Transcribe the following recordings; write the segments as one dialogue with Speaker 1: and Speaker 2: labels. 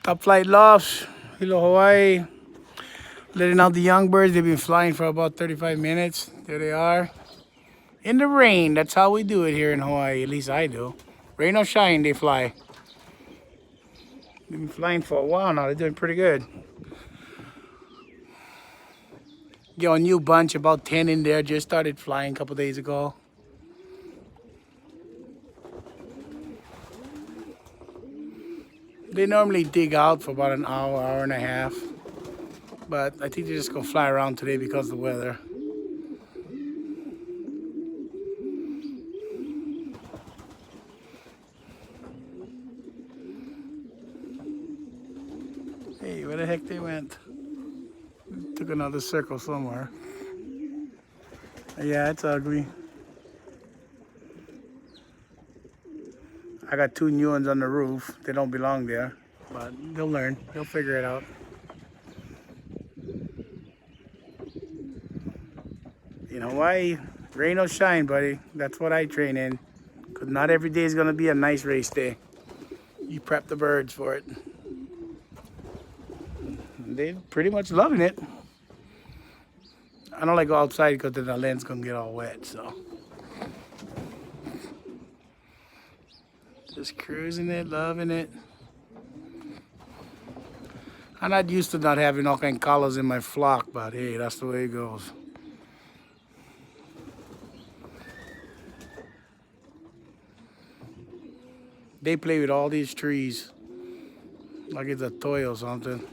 Speaker 1: Top Flight Lofts, Hilo, Hawaii. Letting out the young birds. They've been flying for about 35 minutes. There they are. In the rain. That's how we do it here in Hawaii. At least I do. Rain or shine, they fly. They've been flying for a while now. They're doing pretty good. Got a new bunch, about 10 in there. Just started flying a couple days ago. They normally dig out for about an hour, hour and a half. But I think they're just gonna fly around today because of the weather. Hey, where the heck they went? Took another circle somewhere. Yeah, it's ugly. I got two new ones on the roof. They don't belong there, but they'll learn. They'll figure it out. In Hawaii, rain or shine, buddy. That's what I train in. Because not every day is going to be a nice race day. You prep the birds for it. They're pretty much loving it. I don't like go outside because then the lens going to get all wet, so. Just cruising it, loving it. I'm not used to not having all kind of colors in my flock, but hey, that's the way it goes. They play with all these trees like it's a toy or something.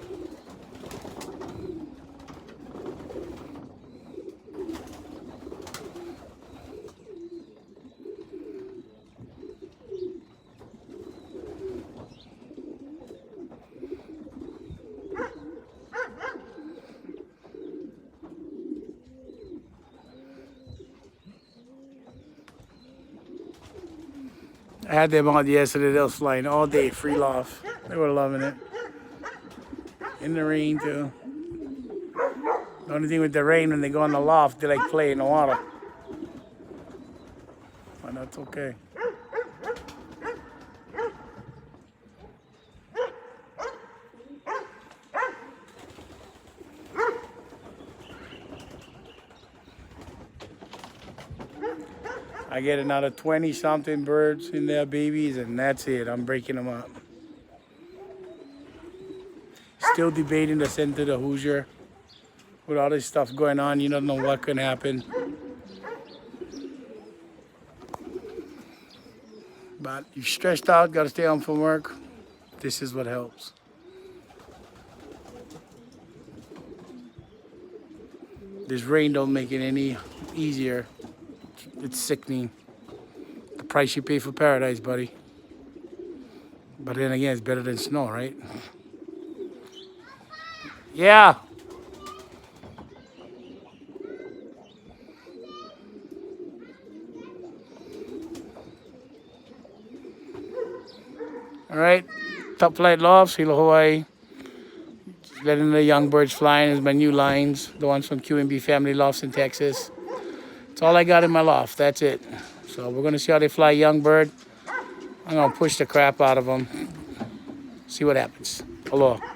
Speaker 1: I had them on yesterday. They was flying all day, free loft. They were loving it. In the rain too. The only thing with the rain, when they go in the loft, they like play in the water. But that's okay. I get another 20-something birds in there, babies, and that's it. I'm breaking them up. Still debating to send to the Hoosier. With all this stuff going on, you don't know what can happen. But you're stressed out, got to stay home from work. This is what helps. This rain don't make it any easier. It's sickening. The price you pay for paradise, buddy. But then again, it's better than snow, right? Yeah. All right. Top Flight Lofts, Hilo, Hawaii. Letting the young birds flying is my new lines. The ones from QMB Family Lofts in Texas. That's all I got in my loft. That's it. So we're going to see how they fly young bird. I'm going to push the crap out of them. See what happens. Aloha.